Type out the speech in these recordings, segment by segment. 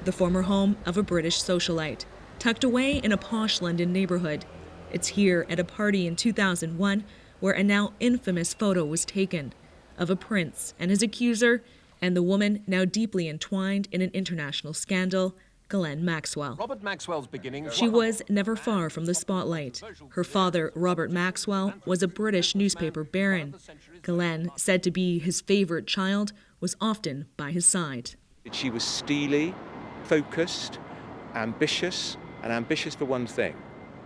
the former home of a British socialite, tucked away in a posh London neighborhood. It's here at a party in 2001 where a now infamous photo was taken of a prince and his accuser and the woman now deeply entwined in an international scandal, Ghislaine Maxwell. Robert Maxwell's beginnings. She was never far from the spotlight. Her father, Robert Maxwell, was a British newspaper baron. Ghislaine, said to be his favorite child, was often by his side. She was steely, focused, ambitious, and ambitious for one thing,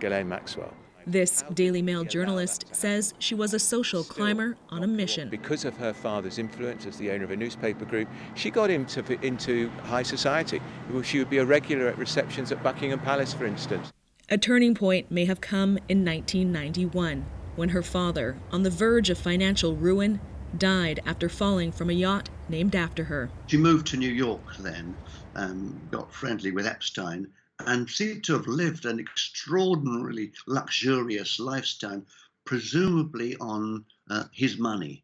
Ghislaine Maxwell. This Daily Mail journalist says she was a social climber on a mission. Because of her father's influence as the owner of a newspaper group, she got into high society. She would be a regular at receptions at Buckingham Palace, for instance. A turning point may have come in 1991, when her father, on the verge of financial ruin, died after falling from a yacht named after her. She moved to New York then, got friendly with Epstein, and seemed to have lived an extraordinarily luxurious lifestyle, presumably on his money.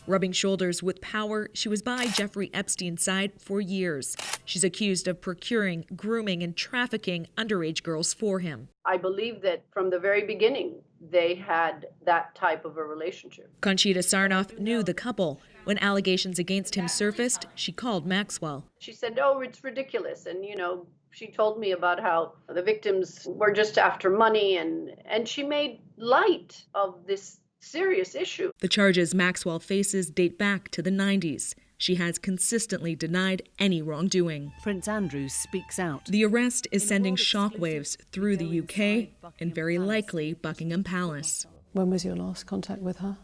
Rubbing shoulders with power, she was by Jeffrey Epstein's side for years. She's accused of procuring, grooming, and trafficking underage girls for him. I believe that from the very beginning, they had that type of a relationship. Conchita Sarnoff knew the couple. When allegations against him surfaced, she called Maxwell. She said, "Oh, it's ridiculous." And, she told me about how the victims were just after money, and she made light of this serious issue. The charges Maxwell faces date back to the 90s. She has consistently denied any wrongdoing. Prince Andrew speaks out. The arrest is sending shockwaves through the UK and very likely Buckingham Palace. When was your last contact with her?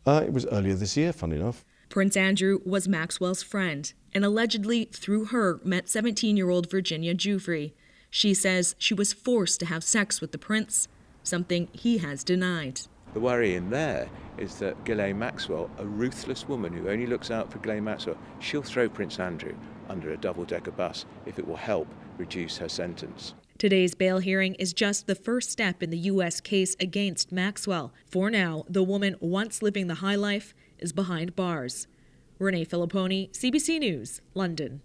It was earlier this year, funny enough. Prince Andrew was Maxwell's friend and allegedly, through her, met 17-year-old Virginia Giuffre. She says she was forced to have sex with the prince, something he has denied. The worry in there is that Ghislaine Maxwell, a ruthless woman who only looks out for Ghislaine Maxwell, she'll throw Prince Andrew under a double-decker bus if it will help reduce her sentence. Today's bail hearing is just the first step in the U.S. case against Maxwell. For now, the woman once living the high life is behind bars. Renee Filipponi, CBC News, London.